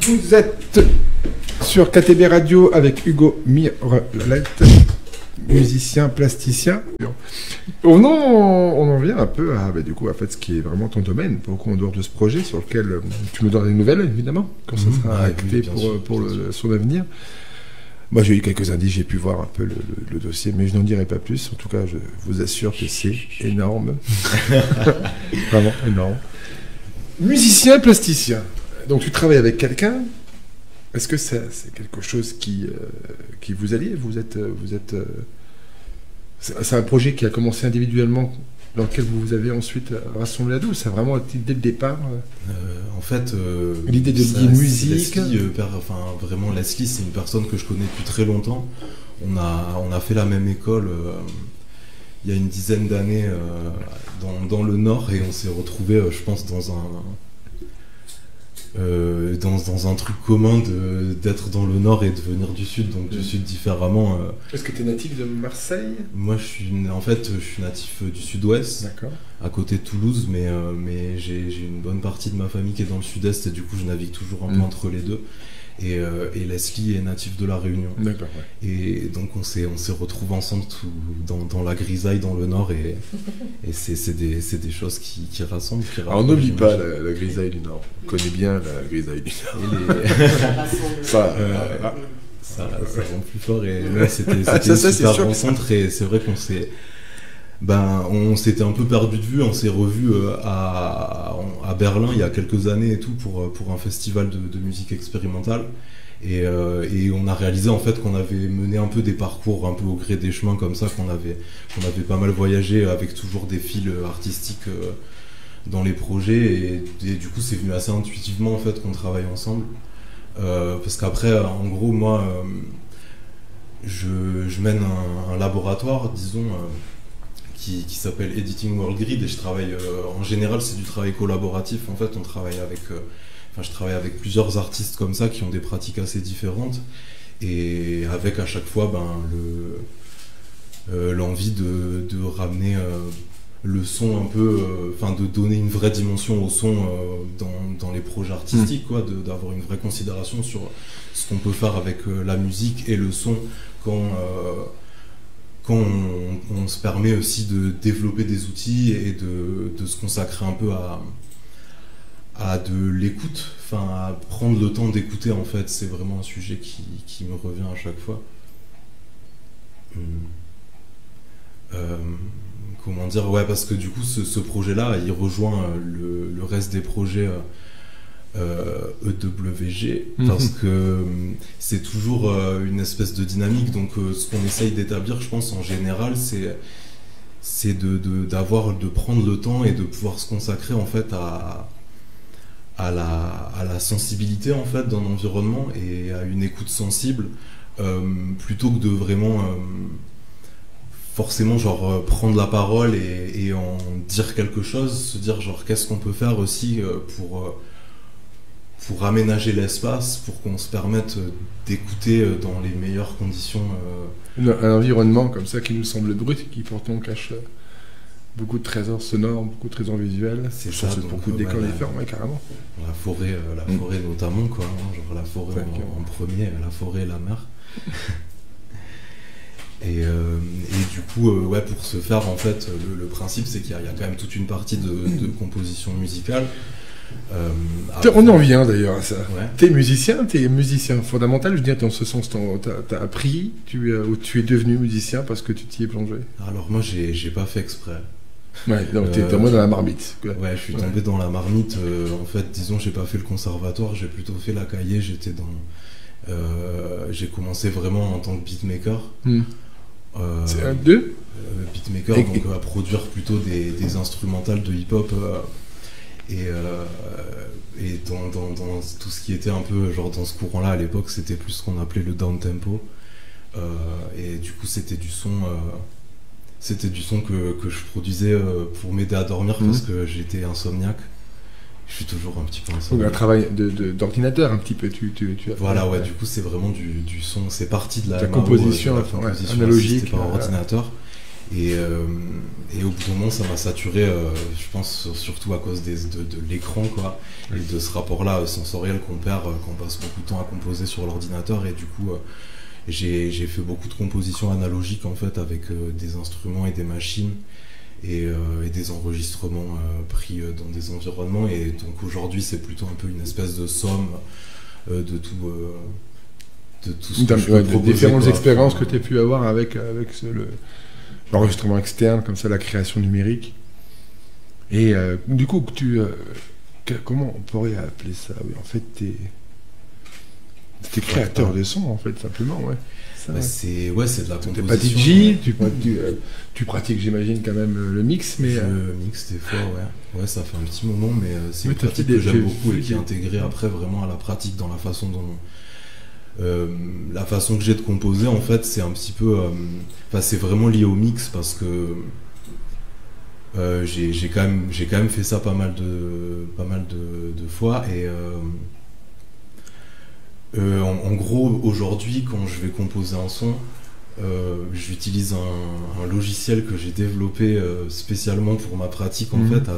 Vous êtes sur KTB Radio avec Hugo Mirelette, musicien, plasticien. On en vient un peu à, du coup, ce qui est vraiment ton domaine, beaucoup en dehors de ce projet sur lequel tu me donnes des nouvelles, évidemment, quand ça sera acté pour son avenir. Moi, j'ai eu quelques indices, j'ai pu voir un peu le dossier, mais je n'en dirai pas plus. En tout cas, je vous assure que c'est énorme. Vraiment énorme. Musicien, plasticien. Donc, tu travailles avec quelqu'un. Est-ce que c'est quelque chose qui vous allie? C'est un projet qui a commencé individuellement, dans lequel vous vous avez ensuite rassemblé à deux. C'est vraiment dès le départ. En fait, l'idée de lier musique. Vraiment, Leslie, c'est une personne que je connais depuis très longtemps. On a fait la même école il y a une dizaine d'années dans le Nord, et on s'est retrouvés, je pense, dans un truc commun d'être dans le Nord et de venir du Sud, donc du Sud différemment. Est-ce que tu es natif de Marseille? Moi, je suis natif du Sud-Ouest, à côté de Toulouse, mais j'ai une bonne partie de ma famille qui est dans le Sud-Est, et du coup, je navigue toujours un peu entre les deux. Et Leslie est natif de La Réunion. D'accord, ouais. Et donc on s'est retrouvés ensemble dans la grisaille dans le Nord, et c'est des choses qui rassemblent. Alors on n'oublie pas la grisaille du Nord. On connaît bien la grisaille du Nord. Ça rend plus fort, et là c'était une super rencontre, et c'est vrai qu'on s'était un peu perdu de vue. On s'est revus à Berlin il y a quelques années et tout pour un festival de musique expérimentale, et on a réalisé en fait qu'on avait mené un peu des parcours un peu au gré des chemins comme ça, qu'on avait pas mal voyagé avec toujours des fils artistiques dans les projets, et du coup c'est venu assez intuitivement en fait qu'on travaille ensemble, parce qu'après en gros moi je mène un laboratoire, disons, qui s'appelle Editing World Grid, et je travaille en général c'est du travail collaboratif. En fait on travaille je travaille avec plusieurs artistes comme ça qui ont des pratiques assez différentes, et avec à chaque fois l'envie de ramener le son un peu, de donner une vraie dimension au son dans les projets artistiques, d'avoir une vraie considération sur ce qu'on peut faire avec la musique et le son quand on se permet aussi de développer des outils et de se consacrer un peu à de l'écoute, à prendre le temps d'écouter. En fait, c'est vraiment un sujet qui me revient à chaque fois. Comment dire, parce que du coup ce projet-là, il rejoint le reste des projets EWG, parce que c'est toujours une espèce de dynamique. Donc ce qu'on essaye d'établir, je pense, en général, c'est de prendre le temps et de pouvoir se consacrer en fait à la sensibilité en fait d'un environnement, et à une écoute sensible, plutôt que de vraiment forcément prendre la parole et en dire quelque chose, se dire qu'est-ce qu'on peut faire aussi pour aménager l'espace, pour qu'on se permette d'écouter dans les meilleures conditions. Un environnement comme ça qui nous semble brut et qui pourtant cache beaucoup de trésors sonores, beaucoup de trésors visuels. C'est ça, donc, beaucoup de décors différents, carrément. La forêt notamment, quoi. La forêt en premier, la forêt et la mer. Et du coup, pour ce faire, en fait, le principe, c'est qu'il y a quand même toute une partie de composition musicale. On en vient d'ailleurs à ça. Ouais. T'es musicien fondamental, je veux dire, dans ce sens, t'as appris, ou tu es devenu musicien parce que tu t'y es plongé? Alors moi, j'ai pas fait exprès. Ouais, donc t'es tombé dans la marmite. Quoi. Ouais, je suis tombé dans la marmite. En fait, disons, j'ai pas fait le conservatoire, j'ai plutôt fait la cahier. J'ai commencé vraiment en tant que beatmaker. C'est un d'eux beatmaker, donc à produire plutôt des instrumentales de hip-hop. Et dans tout ce qui était un peu dans ce courant-là à l'époque, c'était plus ce qu'on appelait le down tempo. Et du coup, c'était du son que je produisais pour m'aider à dormir, parce que j'étais insomniaque. Je suis toujours un petit peu insomniaque. Donc un travail d'ordinateur un petit peu. Voilà, du coup, c'est vraiment du son. C'est parti de la composition, analogique analogique par ordinateur. Et au bout d'un moment, ça m'a saturé, je pense, surtout à cause de l'écran, quoi, et de ce rapport-là sensoriel qu'on perd quand on passe beaucoup de temps à composer sur l'ordinateur. Et du coup, j'ai fait beaucoup de compositions analogiques, en fait, avec des instruments et des machines, et des enregistrements pris dans des environnements. Et donc aujourd'hui, c'est plutôt un peu une espèce de somme de tout ce que je peux proposer, des différentes expériences que tu as pu avoir avec l'enregistrement externe, comme ça, la création numérique. Et du coup, comment on pourrait appeler ça? Oui, en fait, t'es créateur de son, en fait, simplement, ouais. Ça, c'est de la composition. T'es pas DJ, tu pratiques, j'imagine, quand même le mix, mais... Je mixe des fois, ouais. Ouais, ça fait un petit moment, mais c'est une pratique que j'aime beaucoup et qui est intégrée après vraiment à la pratique dans la façon dont... la façon que j'ai de composer, en fait, c'est un petit peu... c'est vraiment lié au mix parce que j'ai quand même fait ça pas mal de fois. Et en gros, aujourd'hui, quand je vais composer un son, j'utilise un logiciel que j'ai développé spécialement pour ma pratique, en fait,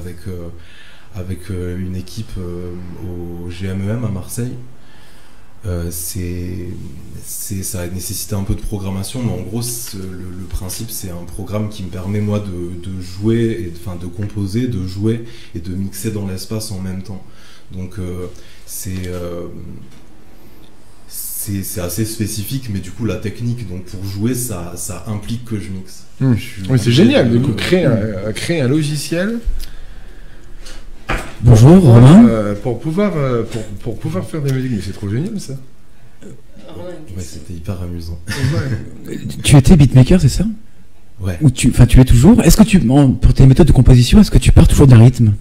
avec une équipe au GMEM à Marseille. Ça a nécessité un peu de programmation, mais en gros le principe, c'est un programme qui me permet moi de jouer, de composer, de jouer et de mixer dans l'espace en même temps. Donc c'est assez spécifique, mais du coup la technique, donc pour jouer, ça implique que je mixe. Oui, c'est génial, du coup créer un logiciel. Bonjour Romain. Pour pouvoir faire des musiques, mais c'est trop génial ça. Ouais, c'était hyper amusant. Ouais. Tu étais beatmaker, c'est ça? Ouais. Ou tu es toujours. Est-ce que pour tes méthodes de composition, est-ce que tu pars toujours d'un rythme?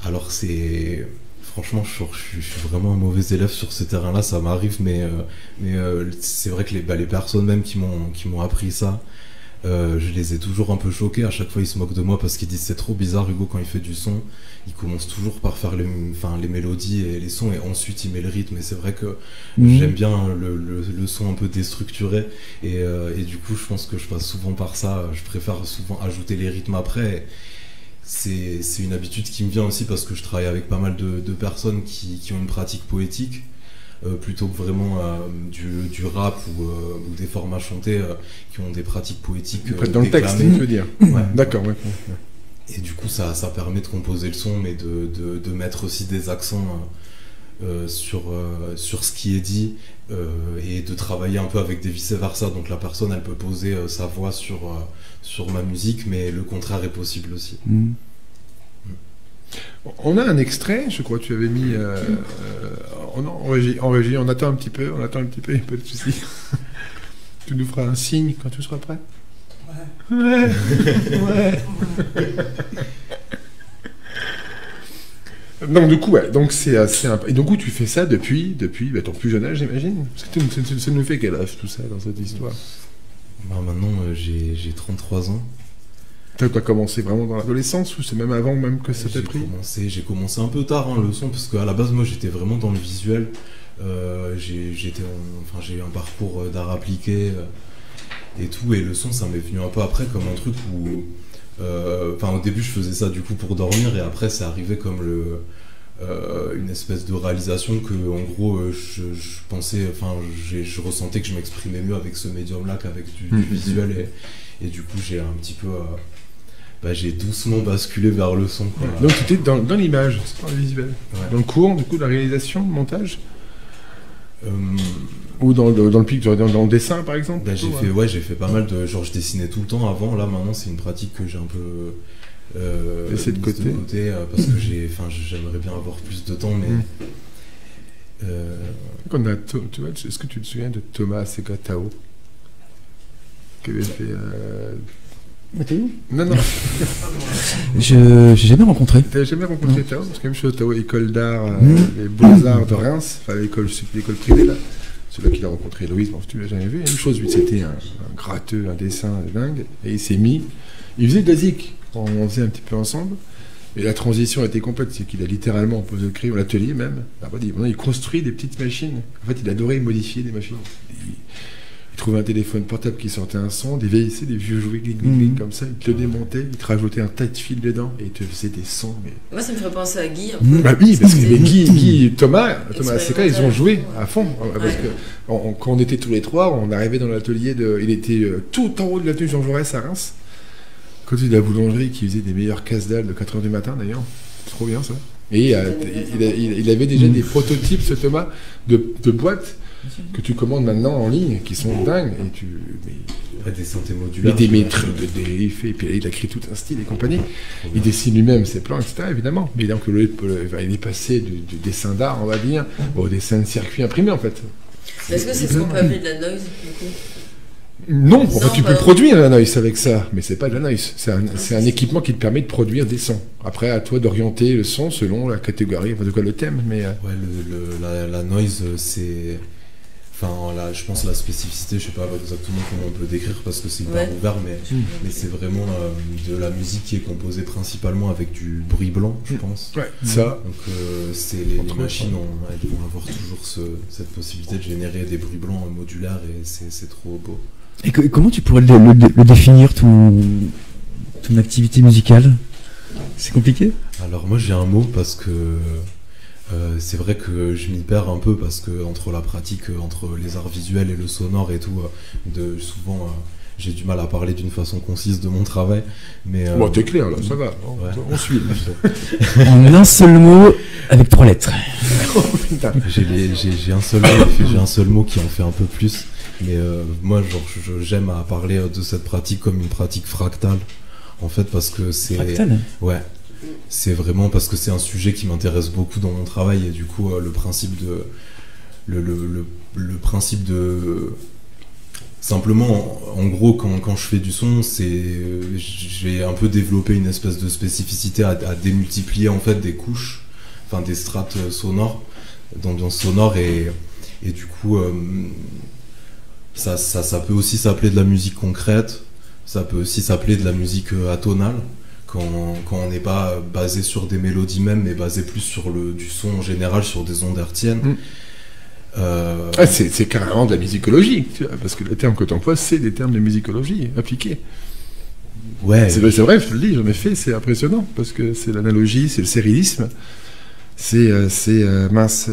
Alors franchement, je suis vraiment un mauvais élève sur ce terrain-là, ça m'arrive, mais c'est vrai que les personnes même qui m'ont appris ça, je les ai toujours un peu choqués. À chaque fois, ils se moquent de moi parce qu'ils disent c'est trop bizarre, Hugo, quand il fait du son, il commence toujours par faire les mélodies et les sons, et ensuite il met le rythme. Et c'est vrai que j'aime bien le son un peu déstructuré, et du coup, je pense que je passe souvent par ça. Je préfère souvent ajouter les rythmes après. C'est une habitude qui me vient aussi parce que je travaille avec pas mal de personnes qui ont une pratique poétique. Plutôt que vraiment du rap ou des formats chantés qui ont des pratiques poétiques dans le texte, tu veux dire. Ouais. D'accord, ouais. Et du coup, ça permet de composer le son, mais de mettre aussi des accents sur ce qui est dit, et de travailler un peu avec des vice-versa. Donc la personne, elle peut poser sa voix sur ma musique, mais le contraire est possible aussi. On a un extrait, je crois que tu avais mis en régie, on attend un petit peu, il n'y a pas de souci. Tu nous feras un signe quand tu seras prêt. Ouais. Donc du coup, donc c'est assez et donc tu fais ça depuis ton plus jeune âge, j'imagine. Ça nous fait quel âge tout ça dans cette histoire? Maintenant, j'ai 33 ans. Tu as commencé vraiment dans l'adolescence ou c'est même avant même que ça t'a pris? J'ai commencé un peu tard le son, parce qu'à la base moi j'étais vraiment dans le visuel. J'ai eu un parcours d'art appliqué et tout, et le son ça m'est venu un peu après comme un truc où au début je faisais ça du coup pour dormir, et après c'est arrivé comme une espèce de réalisation que en gros je pensais, je ressentais que je m'exprimais mieux avec ce médium là qu'avec du visuel, et du coup j'ai un petit peu j'ai doucement basculé vers le son, quoi. Donc tu étais dans l'image, dans le visuel, dans le cours du coup de la réalisation, le montage, ou dans le dessin par exemple. J'ai fait pas mal de je dessinais tout le temps avant. Là maintenant c'est une pratique que j'ai un peu laissé de côté parce que j'aimerais bien avoir plus de temps, mais tu vois, est-ce que tu te souviens de Thomas Segatao qui avait fait Mathéo? Non. J'ai jamais rencontré. T'as jamais rencontré Tao? Parce que même chose, Tao, école d'art, les beaux-arts de Reims, l'école privée là. C'est là qu'il a rencontré Louise, bon, tu l'as jamais vu. Même chose, lui, c'était un gratteux, un dessin dingue. Et il s'est mis. Il faisait de la zik. On faisait un petit peu ensemble. Et la transition était complète. C'est qu'il a littéralement posé le crayon, l'atelier même. Il construit des petites machines. En fait, il adorait modifier des machines. Il trouvait un téléphone portable qui sortait un son, des vieux jouets comme ça, il te le démontait, il te rajoutait un tas de fils dedans et il te faisait des sons. Mais... Moi, ça me ferait penser à Guy. Un peu. Bah oui, parce que Guy, Thomas Seca, ils ont joué à fond. Parce que quand on était tous les trois, on arrivait dans l'atelier il était tout en haut de l'atelier Jean Jaurès à Reims, côté de la boulangerie qui faisait des meilleures casse-dalles de 4h du matin d'ailleurs. C'est trop bien ça. Et il avait déjà des prototypes, ce Thomas, de boîtes que tu commandes maintenant en ligne, qui sont dingues. Et des synthés modulaires. Et puis il a créé tout un style et compagnie. Il dessine lui-même ses plans, etc. évidemment. Mais donc il est passé du dessin d'art, on va dire, au dessin de circuit imprimé en fait. Est-ce que c'est ce qu'on peut appeler de la noise du coup? Non, tu peux produire la noise avec ça, mais c'est pas de la noise. C'est un équipement qui te permet de produire des sons. Après, à toi d'orienter le son selon la catégorie, enfin, de quoi le thème. Mais ouais, la noise, c'est... Enfin, là, je pense la spécificité, je sais pas exactement comment on peut décrire parce que c'est hyper ouvert, mais c'est vraiment de la musique qui est composée principalement avec du bruit blanc, je pense. Ouais, ça. Donc, les machines elles vont avoir toujours cette possibilité de générer des bruits blancs modulaires et c'est trop beau. Et comment tu pourrais le définir, ton activité musicale? C'est compliqué? Alors, moi, j'ai un mot parce que. C'est vrai que je m'y perds un peu parce que entre la pratique, entre les arts visuels et le sonore et tout, souvent j'ai du mal à parler d'une façon concise de mon travail. Mais bon, t'es clair là, ça va, on suit. En un seul mot, avec 3 lettres. Oh, putain. J'ai un seul mot qui en fait un peu plus. Mais moi, j'aime à parler de cette pratique comme une pratique fractale, en fait, parce que c'est... Fractale ? Ouais. C'est vraiment parce que c'est un sujet qui m'intéresse beaucoup dans mon travail et du coup le principe de simplement en gros quand je fais du son j'ai un peu développé une espèce de spécificité à démultiplier en fait des couches, enfin des strates sonores, d'ambiance sonore et du coup ça peut aussi s'appeler de la musique concrète, ça peut aussi s'appeler de la musique atonale. Quand on n'est pas basé sur des mélodies même, mais basé plus sur du son en général, sur des ondes hertziennes. C'est carrément de la musicologie, tu vois, parce que les termes que tu emploies, c'est des termes de musicologie appliqués. Ouais. C'est vrai, je te le dis, j'en ai fait, c'est impressionnant, parce que c'est l'analogie, c'est le sérilisme, mince,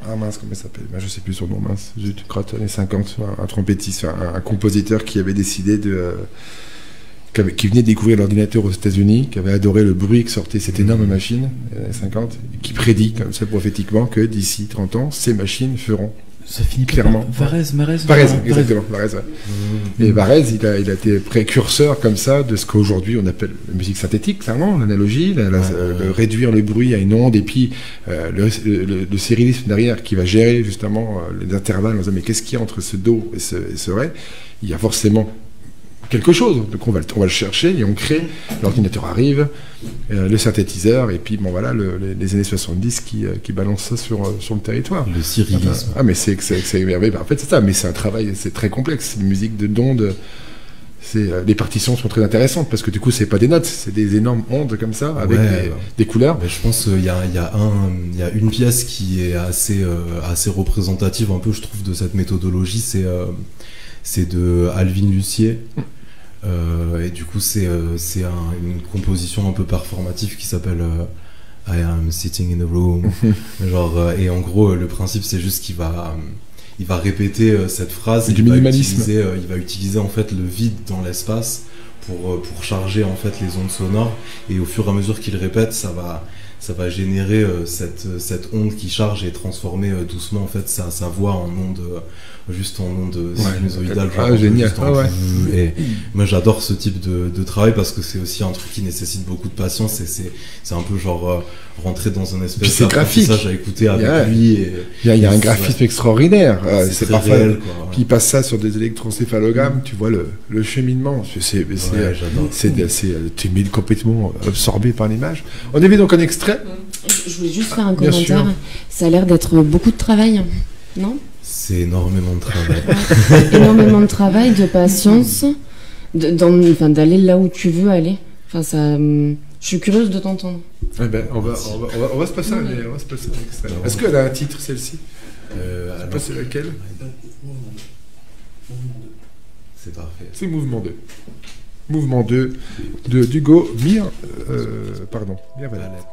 comment il s'appelle? Je sais plus son nom, mince. J'ai crotte années 50, un trompettiste, un compositeur qui avait décidé qui venait de découvrir l'ordinateur aux États-Unis, qui avait adoré le bruit que sortait cette énorme machine, les années 50, et qui prédit comme ça prophétiquement que d'ici 30 ans, ces machines feront. Ça finit clairement. Varèse, exactement. Varèse, ouais. Et Varèse, il a été précurseur comme ça de ce qu'aujourd'hui on appelle la musique synthétique, clairement, l'analogie, réduire le bruit à une onde, et puis le sérilisme derrière qui va gérer justement les intervalles en disant mais qu'est-ce qu'il y a entre ce do et ce ré? Il y a forcément quelque chose, donc on va le chercher et on crée, l'ordinateur arrive, le synthétiseur, et puis bon voilà, les années 70 qui balancent ça sur le territoire. Le cyrillisme. Mais c'est merveilleux. En fait c'est ça, mais c'est un travail, c'est très complexe, une musique d'ondes, les partitions sont très intéressantes, parce que du coup c'est pas des notes, c'est des énormes ondes comme ça, avec des couleurs. Mais je pense qu'il y a une pièce qui est assez représentative un peu, je trouve, de cette méthodologie, c'est de Alvin Lucier. Et du coup c'est une composition un peu performative qui s'appelle I am sitting in a room. Et en gros le principe c'est juste qu'il va répéter cette phrase, du minimalisme. Il va utiliser en fait le vide dans l'espace pour charger en fait les ondes sonores, et au fur et à mesure qu'il répète ça va générer cette onde qui charge et transformer doucement en fait sa voix en onde juste en onde sinusoïdale. Génial. Et moi j'adore ce type de travail parce que c'est aussi un truc qui nécessite beaucoup de patience, et c'est un peu genre rentrer dans un espèce d'apprentissage à écouter avec lui. Il y a un graphisme extraordinaire. C'est parfois réel, puis il passe ça sur des électroencéphalogrammes, tu vois le cheminement. Tu es complètement absorbé par l'image. On avait donc un extrait. Je voulais juste faire un commentaire. Ça a l'air d'être beaucoup de travail, non? C'est énormément de travail. Énormément de travail, de patience, d'aller là où tu veux aller. Enfin, ça, je Je suis curieuse de t'entendre. Eh ben, on va se passer un extrait. Est-ce qu'elle a un titre, celle-ci? Je sais pas c'est laquelle. C'est parfait. C'est Mouvement 2. Mouvement 2 d'Hugo Mir Valette.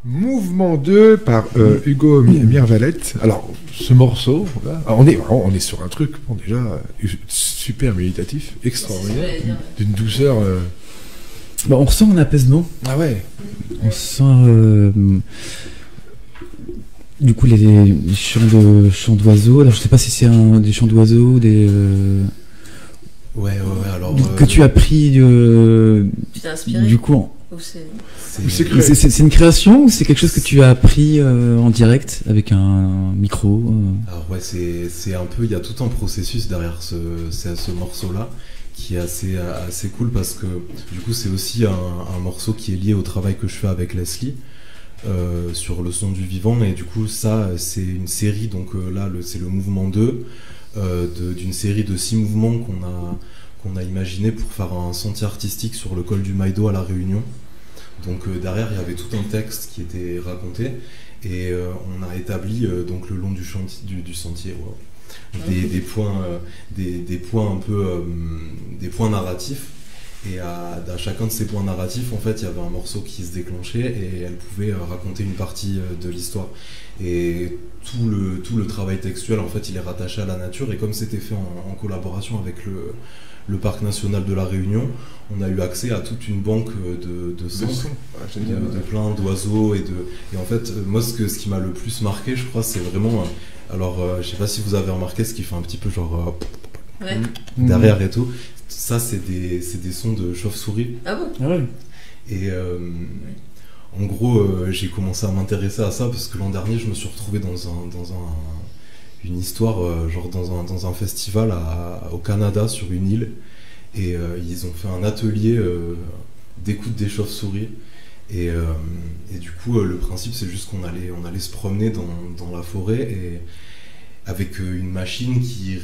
Mouvement 2 par Hugo Mir Valette. Alors, ce morceau, là, on est sur un truc, bon, déjà, super méditatif, extraordinaire, d'une douceur... Bah, on ressent un apaisement. Ah ouais. On sent... du coup, les chants d'oiseaux. Alors, je sais pas si c'est des chants d'oiseaux ou des... Ouais, alors... que tu as pris... Tu t'es inspiré du coup... C'est une création ou c'est quelque chose que tu as appris en direct avec un micro Alors ouais, c'est un peu, il y a tout un processus derrière ce morceau-là qui est assez cool parce que du coup c'est aussi un morceau qui est lié au travail que je fais avec Leslie sur le son du vivant, et du coup ça c'est une série, donc là c'est le mouvement 2 d'une série de 6 mouvements qu'on a imaginé pour faire un sentier artistique sur le col du Maïdo à La Réunion. Donc derrière il y avait tout un texte qui était raconté, et on a établi donc le long du sentier des points un peu des points narratifs, et à chacun de ces points narratifs en fait il y avait un morceau qui se déclenchait et elle pouvait raconter une partie de l'histoire, et tout le travail textuel en fait il est rattaché à la nature, et comme c'était fait en collaboration avec le parc national de La Réunion, on a eu accès à toute une banque de sons, de plein d'oiseaux, et en fait moi ce qui m'a le plus marqué, je crois, c'est vraiment je sais pas si vous avez remarqué ce qui fait un petit peu genre derrière et tout, ça c'est des sons de chauve-souris. Ah bon? Ah ouais. Et en gros j'ai commencé à m'intéresser à ça parce que l'an dernier je me suis retrouvé dans une histoire genre dans un festival au Canada sur une île, et ils ont fait un atelier d'écoute des chauves-souris, et du coup le principe c'est juste qu'on allait se promener dans la forêt, et avec une machine qui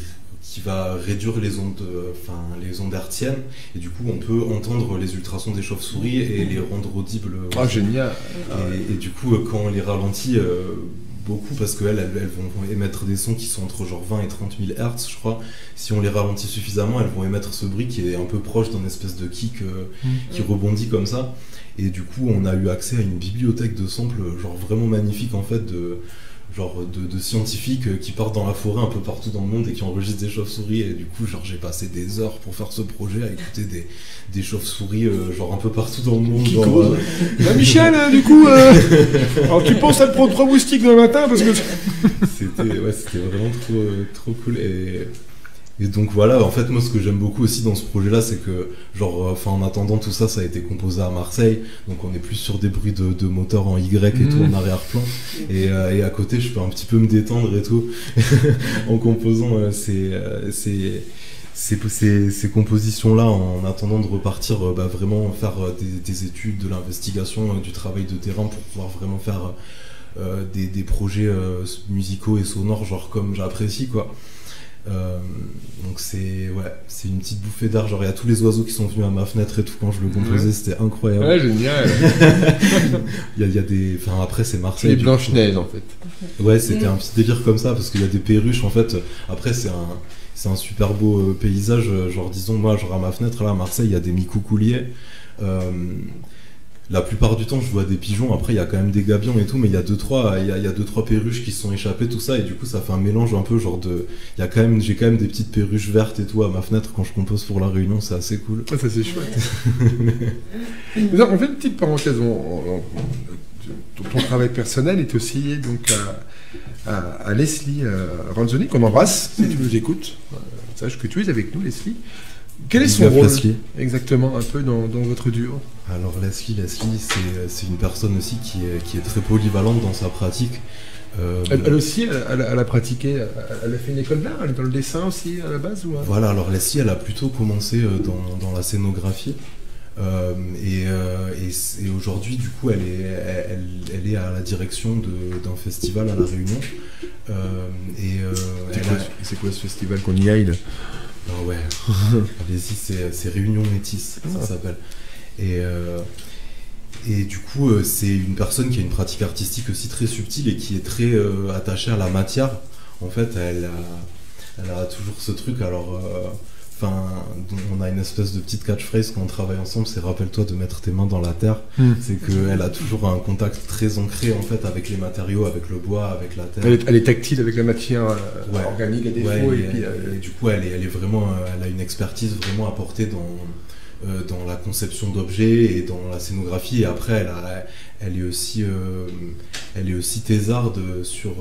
va réduire les ondes hertziennes, et du coup on peut entendre les ultrasons des chauves-souris et les rendre audibles. Ah génial. Et du coup quand on les ralentit beaucoup parce qu'elles vont émettre des sons qui sont entre genre 20 et 30 000 Hz, je crois. Si on les ralentit suffisamment, elles vont émettre ce bruit qui est un peu proche d'un espèce de kick qui rebondit comme ça. Et du coup, on a eu accès à une bibliothèque de samples genre vraiment magnifique en fait de scientifiques qui partent dans la forêt un peu partout dans le monde et qui enregistrent des chauves-souris. Et du coup, genre j'ai passé des heures pour faire ce projet à écouter des chauves-souris genre un peu partout dans le monde. Genre, Michel, du coup, alors tu penses à te prendre 3 moustiques le matin parce que c'était vraiment trop cool. Et donc voilà, en fait moi ce que j'aime beaucoup aussi dans ce projet là c'est que genre en attendant tout ça a été composé à Marseille, donc on est plus sur des bruits de moteur en Y et tout en arrière-plan, et à côté je peux un petit peu me détendre et tout en composant ces compositions là en attendant de repartir vraiment faire des études, de l'investigation, du travail de terrain pour pouvoir vraiment faire des projets musicaux et sonores genre comme j'apprécie quoi. Donc c'est une petite bouffée d'air, genre il y a tous les oiseaux qui sont venus à ma fenêtre et tout quand je le composais, c'était incroyable. Ouais, génial. il y a des, enfin après c'est Marseille. Les Blanche-Neige en fait. Ouais, c'était un petit délire comme ça parce qu'il y a des perruches en fait. Après c'est un super beau paysage, genre disons moi genre à ma fenêtre là à Marseille il y a des micoucouliers. La plupart du temps, je vois des pigeons. Après, il y a quand même des gabions et tout, mais il y a 2-3 perruches qui se sont échappées, tout ça, et du coup, ça fait un mélange un peu genre de. J'ai quand même des petites perruches vertes et tout à ma fenêtre quand je compose pour la Réunion, c'est assez cool. Ah, ça c'est chouette. Mais on fait une petite parenthèse. Ton travail personnel est aussi donc à Leslie Ranzoni, qu'on embrasse si tu nous écoutes. Sache que tu es avec nous, Leslie. Quel est son rôle exactement un peu dans votre duo? Alors Leslie c'est une personne aussi qui est très polyvalente dans sa pratique. Elle aussi, elle a pratiqué, elle a fait une école d'art, elle est dans le dessin aussi à la base ou... Voilà, alors Leslie elle a plutôt commencé dans la scénographie. Et aujourd'hui du coup elle est à la direction d'un festival à La Réunion. C'est quoi ce festival qu'on y aille? Ah ouais, allez-y, c'est Réunion Métis, ça s'appelle. Et du coup, c'est une personne qui a une pratique artistique aussi très subtile et qui est très attachée à la matière. En fait, elle a toujours ce truc, alors... on a une espèce de petite catchphrase quand on travaille ensemble, c'est rappelle-toi de mettre tes mains dans la terre. C'est qu'elle a toujours un contact très ancré en fait avec les matériaux, avec le bois, avec la terre. Elle est tactile avec la matière organique à défaut. Et du coup, elle a une expertise vraiment apportée dans la conception d'objets et dans la scénographie. Et après, elle est aussi thésarde sur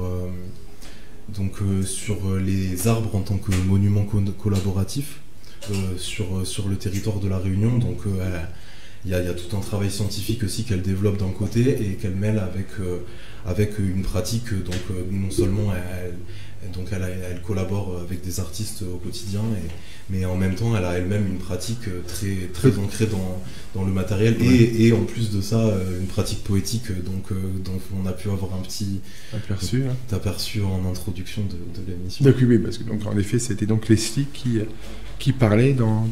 les arbres en tant que monument collaboratif. Sur le territoire de La Réunion, donc il y a tout un travail scientifique aussi qu'elle développe d'un côté et qu'elle mêle avec une pratique, donc non seulement elle collabore avec des artistes au quotidien, mais en même temps elle a elle-même une pratique très ancrée dans le matériel et en plus de ça une pratique poétique donc on a pu avoir un petit aperçu en introduction de l'émission. Donc oui, parce que donc en effet c'était donc Leslie qui parlait dans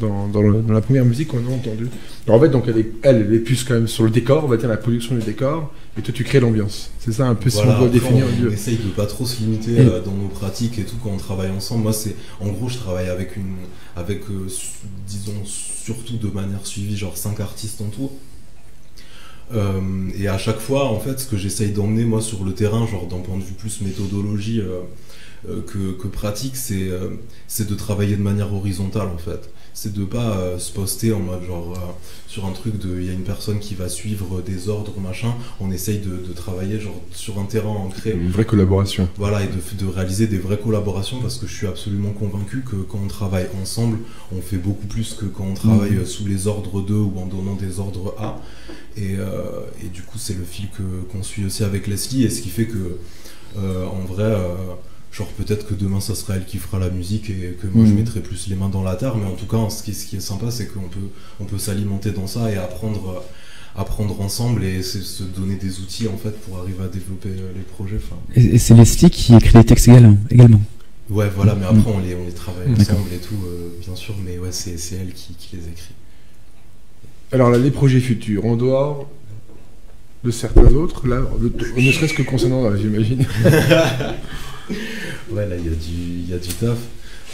la première musique qu'on a entendue. Alors en fait, donc elle est plus quand même sur le décor, on va dire la production du décor, et toi tu crées l'ambiance. C'est ça un peu voilà, si on doit définir. On essaye de pas trop se limiter dans nos pratiques et tout quand on travaille ensemble. Moi, en gros, je travaille avec disons surtout de manière suivie, genre 5 artistes en tout. Et à chaque fois, en fait, ce que j'essaye d'emmener moi sur le terrain, genre d'un point de vue plus méthodologie que pratique, c'est de travailler de manière horizontale en fait. C'est de pas se poster en mode genre sur un truc il y a une personne qui va suivre des ordres machin. On essaye de travailler genre sur un terrain ancré. Une vraie collaboration. Voilà, et de réaliser des vraies collaborations parce que je suis absolument convaincu que quand on travaille ensemble, on fait beaucoup plus que quand on travaille sous les ordres d'eux ou en donnant des ordres A. Et du coup, c'est le fil qu'on suit aussi avec Leslie, et ce qui fait que en vrai. Genre peut-être que demain ça sera elle qui fera la musique et que moi je mettrai plus les mains dans la terre, mais en tout cas ce qui est sympa c'est qu'on peut s'alimenter dans ça et apprendre ensemble et se donner des outils en fait pour arriver à développer les projets. Et c'est Leslie qui écrit les textes également. Ouais voilà, mais après on les travaille ensemble et tout bien sûr, mais ouais c'est elle qui les écrit. Alors là, les projets futurs, on doit de certains autres, là, ne serait-ce que concernant, j'imagine. Ouais, là, il y a du taf.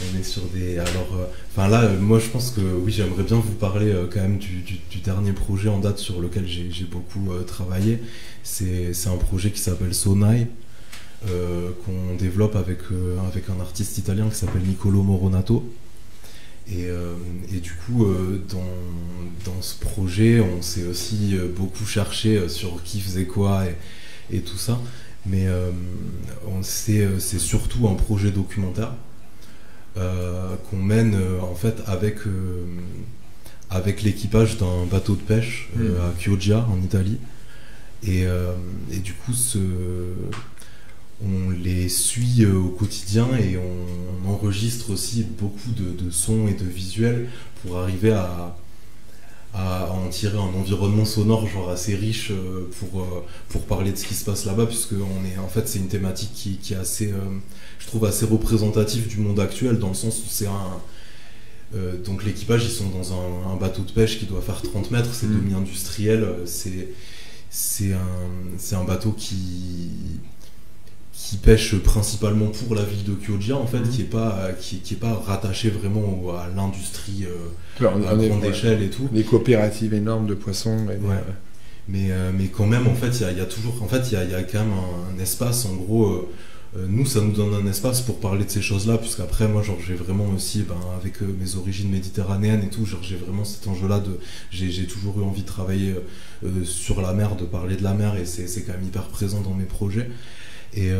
On est sur des... Alors, là, moi, je pense que, oui, j'aimerais bien vous parler quand même du dernier projet en date sur lequel j'ai beaucoup travaillé. C'est un projet qui s'appelle Sonai, qu'on développe avec un artiste italien qui s'appelle Niccolò Moronato. Et du coup, dans ce projet, on s'est aussi beaucoup cherché sur qui faisait quoi et tout ça. Mais c'est surtout un projet documentaire qu'on mène en fait avec l'équipage d'un bateau de pêche à Chioggia en Italie. Et du coup, on les suit au quotidien et on enregistre aussi beaucoup de sons et de visuels pour arriver à en tirer un environnement sonore genre assez riche pour parler de ce qui se passe là-bas, puisque c'est une thématique qui est assez, je trouve, assez représentative du monde actuel, dans le sens où c'est donc l'équipage, ils sont dans un bateau de pêche qui doit faire 30 mètres, c'est demi-industriel, c'est un bateau qui pêche principalement pour la ville de Chioggia, en fait, qui est pas rattaché vraiment à l'industrie à grande échelle et tout. Les coopératives énormes de poissons. Mais quand même, en fait, il y a toujours, en fait, il y a quand même un espace, en gros. Nous, ça nous donne un espace pour parler de ces choses-là, puisqu'après, moi, genre, j'ai vraiment aussi, avec mes origines méditerranéennes et tout, genre, j'ai vraiment cet enjeu-là j'ai toujours eu envie de travailler sur la mer, de parler de la mer, et c'est quand même hyper présent dans mes projets. Et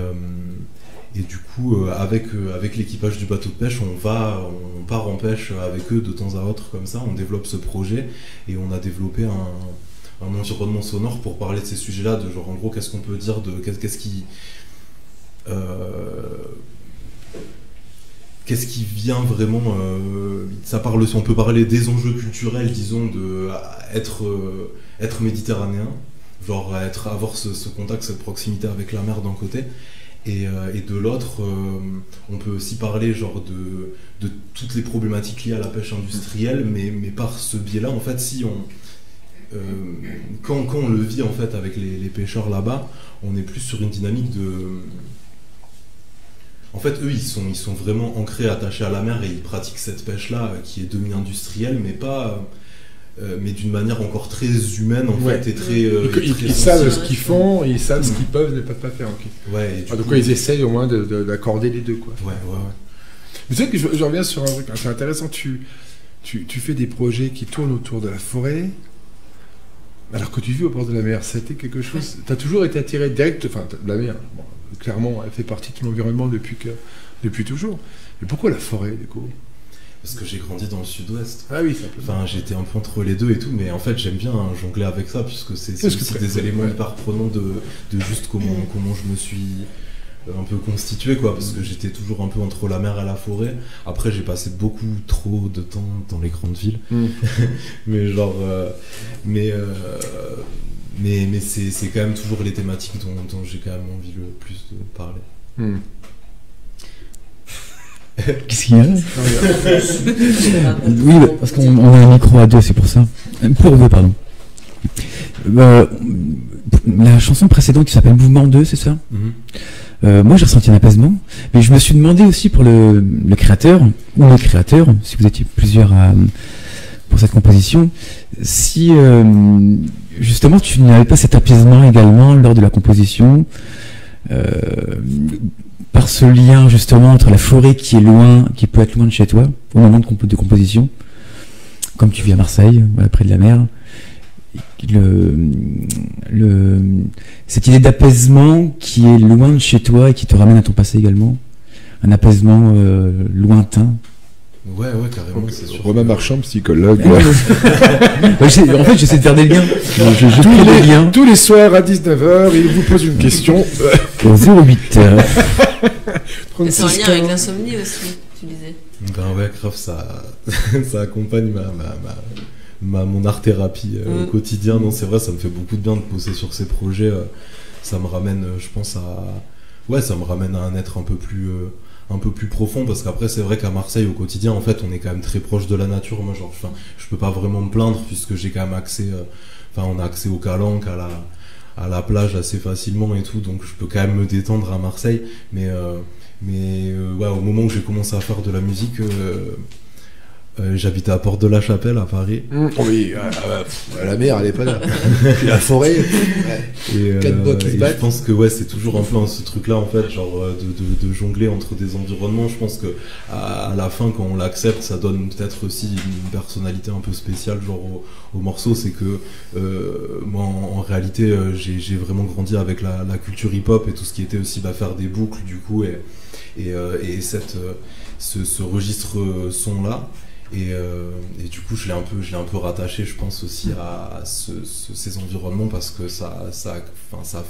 du coup, avec l'équipage du bateau de pêche, on part en pêche avec eux de temps à autre, comme ça, on développe ce projet, et on a développé un environnement sonore pour parler de ces sujets-là, de genre, en gros, qu'est-ce qu'on peut dire, qu'est-ce qui vient vraiment, on peut parler des enjeux culturels, disons, de être méditerranéen, genre avoir ce contact, cette proximité avec la mer d'un côté, et de l'autre, on peut aussi parler genre de toutes les problématiques liées à la pêche industrielle, mais par ce biais-là, en fait, quand on le vit en fait avec les pêcheurs là-bas, on est plus sur une dynamique de... En fait, eux, ils sont vraiment ancrés, attachés à la mer, et ils pratiquent cette pêche-là qui est demi-industrielle, mais d'une manière encore très humaine, en fait, et très... ils savent ce qu'ils font, et ils savent ce qu'ils peuvent ne pas faire. Okay. Ouais, donc ils essayent au moins d'accorder les deux, quoi. Ouais. Mais tu sais que je reviens sur un truc, c'est intéressant, tu fais des projets qui tournent autour de la forêt, alors que tu vis au bord de la mer. C'était quelque chose... Tu as toujours été attiré direct... Enfin, la mer, bon, clairement, elle fait partie de ton environnement depuis toujours. Mais pourquoi la forêt, du coup ? Parce que j'ai grandi dans le sud-ouest. Ah oui, simplement. Enfin, j'étais un peu entre les deux et tout, mais en fait, j'aime bien jongler avec ça, puisque c'est aussi des éléments hyper prenants de juste comment je me suis un peu constitué, quoi, parce que j'étais toujours un peu entre la mer et la forêt. Après, j'ai passé beaucoup trop de temps dans les grandes villes. Mais genre... mais c'est quand même toujours les thématiques dont j'ai quand même envie le plus de parler. Qu'est-ce qu'il y a ? Oui, parce qu'on a un micro à deux, c'est pour ça. Pour deux, pardon. La chanson précédente qui s'appelle Mouvement 2, c'est ça ? Moi, j'ai ressenti un apaisement, mais je me suis demandé aussi pour le créateur, ou les créateurs, si vous étiez plusieurs pour cette composition, si justement tu n'avais pas cet apaisement également lors de la composition, par ce lien justement entre la forêt qui peut être loin de chez toi au moment de composition, comme tu vis à Marseille, près de la mer, cette idée d'apaisement qui est loin de chez toi et qui te ramène à ton passé également, un apaisement lointain. Ouais, carrément, c'est sûr. Romain Marchand, psychologue. En fait, j'essaie de faire des liens. Tous les soirs à 19h, il vous pose une question. Au 08. C'est en lien avec l'insomnie aussi, tu disais. Ben ouais, grave, ça accompagne mon art-thérapie au quotidien. Non, c'est vrai, ça me fait beaucoup de bien de bosser sur ces projets. Ça me ramène, je pense, ça me ramène à un être un peu plus profond, parce qu'après c'est vrai qu'à Marseille au quotidien, en fait, on est quand même très proche de la nature. Moi, genre, je peux pas vraiment me plaindre, puisque j'ai quand même accès, on a accès aux calanques, à la plage assez facilement et tout, donc je peux quand même me détendre à Marseille, mais ouais, au moment où j'ai commencé à faire de la musique, j'habitais à Porte de la Chapelle à Paris. Oui, la mer elle est pas là. Puis la forêt, et je pense que ouais, c'est toujours un peu ce truc là en fait, genre de jongler entre des environnements. Je pense que à la fin, quand on l'accepte, ça donne peut-être aussi une personnalité un peu spéciale genre au morceau. C'est que moi en réalité j'ai vraiment grandi avec la culture hip hop et tout ce qui était aussi faire des boucles du coup et ce registre son là. Et du coup, je l'ai un peu rattaché, je pense aussi à ces environnements parce que ça a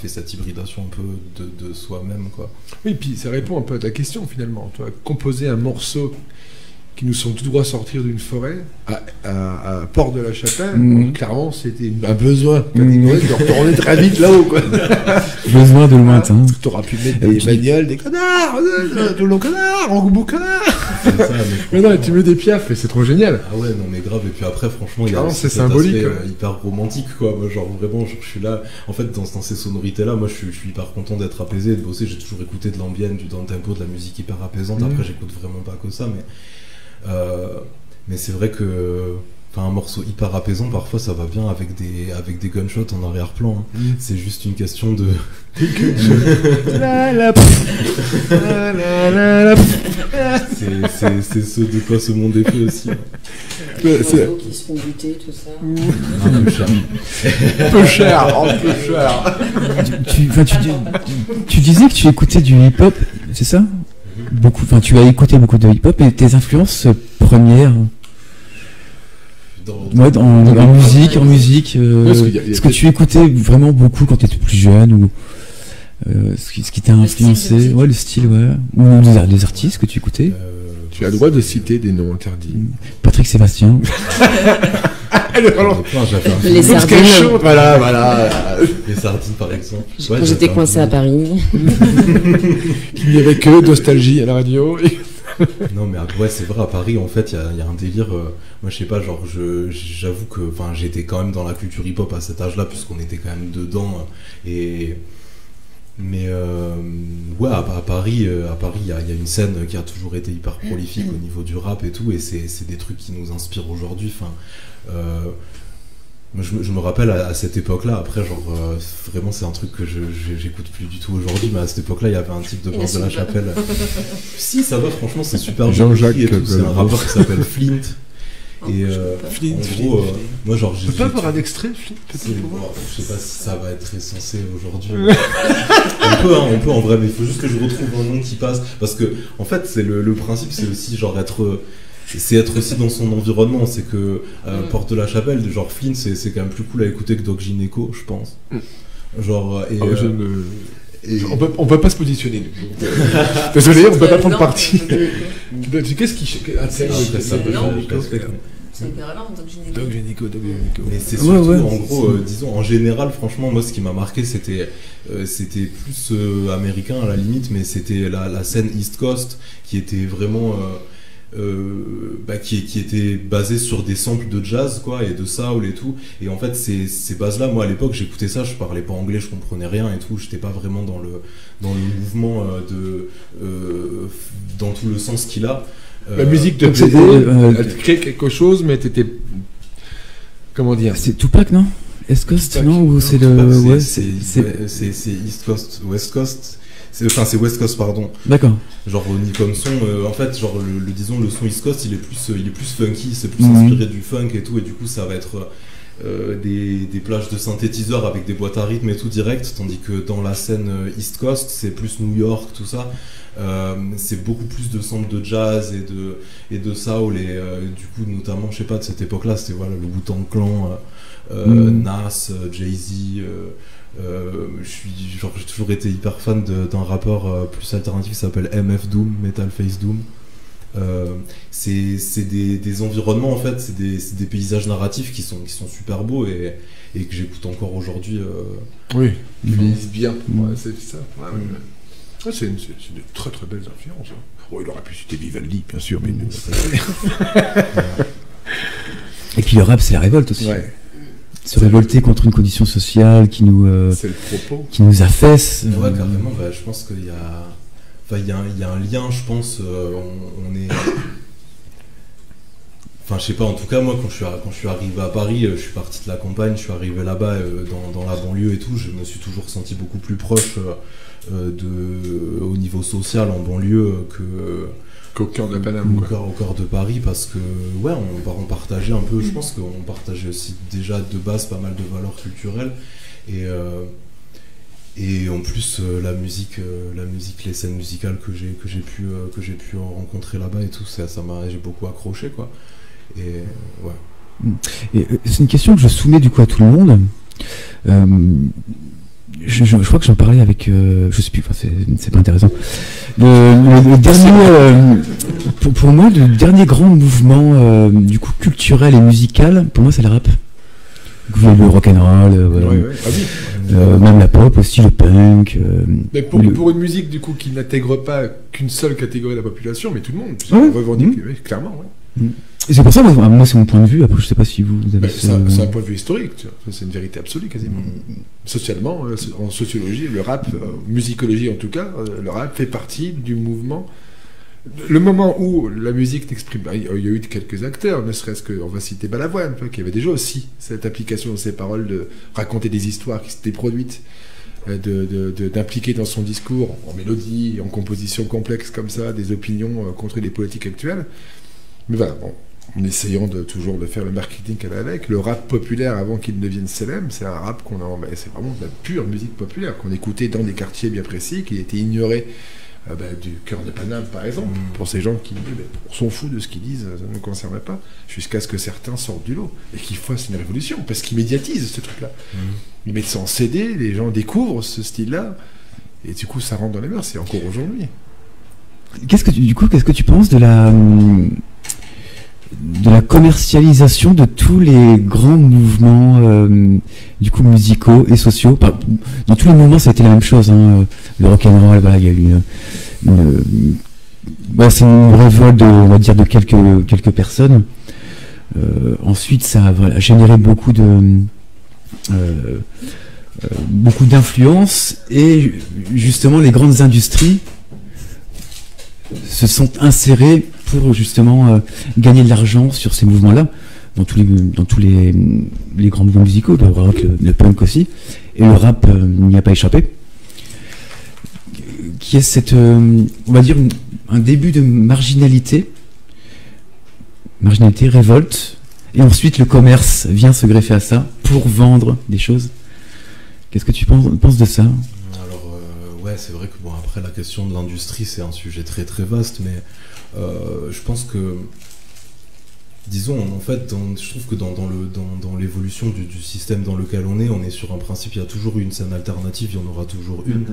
fait cette hybridation un peu de soi-même, quoi. Oui, puis ça répond un peu à ta question finalement. Tu vois, composer un morceau qui nous sont tout droit sortir d'une forêt à Porte de la Chapelle, clairement c'était un besoin catégorique de retourner très vite là-haut, quoi. Besoin de lointain. Tu auras pu mettre des bagnoles, des connards, tout le connard, en goubou connard. Mais non, tu mets des piafs et c'est trop génial. Ah ouais, non mais grave. Et puis après, franchement, il y a c'est symbolique, hyper romantique, quoi. Moi, genre vraiment, je suis là. En fait, dans ces sonorités-là, moi, je suis hyper content d'être apaisé, de bosser. J'ai toujours écouté de l'ambiance, du down-tempo, de la musique hyper apaisante. Après, j'écoute vraiment pas que ça, mais c'est vrai que un morceau hyper apaisant, parfois ça va bien avec des gunshots en arrière-plan. C'est juste une question de... c'est ce de quoi ce monde est fait aussi. Les oiseaux qui se font buter, tout ça. Peu cher. Tu disais que tu écoutais du hip-hop, c'est ça? Beaucoup, tu as écouté beaucoup de hip-hop et tes influences premières en musique, ce que tu écoutais vraiment beaucoup quand tu étais plus jeune ou ce qui t'a influencé, le style, ou les artistes que tu écoutais. Tu as le droit de citer des noms interdits. Patrick Sébastien. Les sardines. Voilà. Les sardines, par exemple. Quand j'étais coincé à Paris. Il n'y avait que Nostalgie à la radio. Non, mais ouais, c'est vrai, à Paris, en fait, il y a un délire. Moi, je sais pas, genre, j'avoue que j'étais quand même dans la culture hip-hop à cet âge-là, puisqu'on était quand même dedans. Mais ouais, à Paris, il y a une scène qui a toujours été hyper prolifique au niveau du rap et tout, et c'est des trucs qui nous inspirent aujourd'hui. Je me rappelle à cette époque-là, après, genre, vraiment, c'est un truc que j'écoute plus du tout aujourd'hui, mais à cette époque-là, il y avait un type de Porte de la Chapelle. Si, ça va, franchement, c'est super bien. Jean-Jacques, c'est un rappeur qui s'appelle Flint. Et en gros, moi, genre, je peux pas avoir un extrait, Flint? Je sais pas si ça va être censé aujourd'hui. On peut en vrai, mais il faut juste que je retrouve un nom qui passe. Parce que, en fait, c'est le principe, c'est aussi genre être aussi dans son environnement. C'est que Porte de la Chapelle, genre Flint, c'est quand même plus cool à écouter que Doc Gynéco, je pense. Genre, on peut pas se positionner. Désolé, on peut pas prendre parti. Qu'est-ce qui... C'est hyper rare, Doc Gynéco. Mais c'est surtout, en gros, disons, en général, franchement, moi, ce qui m'a marqué, c'était plus américain à la limite, mais c'était la scène East Coast qui était vraiment... qui était basée sur des samples de jazz, quoi, et de soul et tout. Et en fait, ces bases-là, moi, à l'époque, j'écoutais ça, je parlais pas anglais, je comprenais rien et tout, j'étais pas vraiment dans le mouvement dans tout le sens qu'il a. La musique te plaisait, elle crée quelque chose, mais t'étais... Comment dire? C'est Tupac, non? East Coast, non? Ou c'est c'est East Coast, West Coast. C'est West Coast, pardon. D'accord. Genre comme son, en fait, genre disons le son East Coast, il est plus funky, c'est plus inspiré du funk et tout, et du coup ça va être des plages de synthétiseurs avec des boîtes à rythme et tout direct, tandis que dans la scène East Coast, c'est plus New York, tout ça. C'est beaucoup plus de samples de jazz et de soul, et du coup notamment, je sais pas, de cette époque-là, c'était le Wu-Tang Clan, Nas, Jay-Z. J'ai toujours été hyper fan d'un rappeur plus alternatif qui s'appelle MF Doom, Metal Face Doom. C'est des environnements, en fait, c'est des paysages narratifs qui sont super beaux et que j'écoute encore aujourd'hui. Oui, ils vieillissent bien. Ouais, c'est ça. C'est de très très belles influences. Il aurait pu citer Vivaldi, bien sûr, mais et puis le rap, c'est la révolte aussi. Ouais. se révolter contre une condition sociale qui nous affaisse. Ouais, carrément. Je pense qu'il y a, il y a un lien, je pense. On est. Enfin, je sais pas. En tout cas, moi, quand je suis arrivé à Paris, je suis parti de la campagne, je suis arrivé là-bas dans la banlieue et tout. Je me suis toujours senti beaucoup plus proche au niveau social en banlieue qu'au cœur de Paname, au cœur de Paris, parce que ouais, on partageait un peu, je pense qu'on partageait aussi déjà de base pas mal de valeurs culturelles, et en plus la musique, les scènes musicales que j'ai pu rencontrer là-bas et tout, j'ai beaucoup accroché, quoi. Et ouais. Et c'est une question que je soumets du coup à tout le monde. Je crois que j'en parlais avec, je sais plus, c'est pas intéressant. Le dernier, pour moi, le dernier grand mouvement du coup culturel et musical, pour moi, c'est le rap. Le rock'n'roll, même la pop aussi, le punk. Mais pour une musique du coup qui n'intègre pas qu'une seule catégorie de la population, mais tout le monde, on revendique clairement. Ouais. Et c'est pour ça, moi c'est mon point de vue. Après, je sais pas si vous avez. C'est un point de vue historique, tu vois. C'est une vérité absolue quasiment. Socialement, en sociologie, le rap, musicologie en tout cas, le rap fait partie du mouvement. Le moment où la musique t'exprime, il y a eu quelques acteurs, ne serait-ce qu'on va citer Balavoine, qui avait déjà aussi cette application dans ses paroles de raconter des histoires qui s'étaient produites, d'impliquer dans son discours, en mélodie, en composition complexe comme ça, des opinions contre les politiques actuelles. Mais voilà, bon, en essayant toujours de faire le marketing qu'elle a avec. Le rap populaire, avant qu'il ne devienne célèbre, c'est un rap c'est vraiment de la pure musique populaire, qu'on écoutait dans des quartiers bien précis, qui était ignoré du cœur de Paname, par exemple, pour ces gens qui on s'en fout de ce qu'ils disent, ça ne nous concerne pas, jusqu'à ce que certains sortent du lot, et qu'ils fassent une révolution, parce qu'ils médiatisent ce truc-là. Ils mettent ça en CD, les gens découvrent ce style-là, et du coup, ça rentre dans les mœurs, c'est encore aujourd'hui. Qu'est-ce que tu penses de la commercialisation de tous les grands mouvements du coup musicaux et sociaux? Dans tous les mouvements, ça a été la même chose, hein. Le rock'n'roll, voilà, il y a eu c'est une révolte on va dire de quelques personnes. Ensuite, ça a généré beaucoup d'influence, et justement les grandes industries se sont insérées pour justement gagner de l'argent sur ces mouvements-là, dans tous les grands mouvements musicaux, le rock, le punk aussi, et le rap n'y a pas échappé. Qui est cette, on va dire, un début de marginalité, révolte, et ensuite le commerce vient se greffer à ça pour vendre des choses. Qu'est-ce que tu penses de ça? Alors, ouais, c'est vrai que après la question de l'industrie, c'est un sujet très très vaste, mais je pense que, disons, en fait, je trouve que dans l'évolution du système dans lequel on est sur un principe, il y a toujours eu une scène alternative, il y en aura toujours une,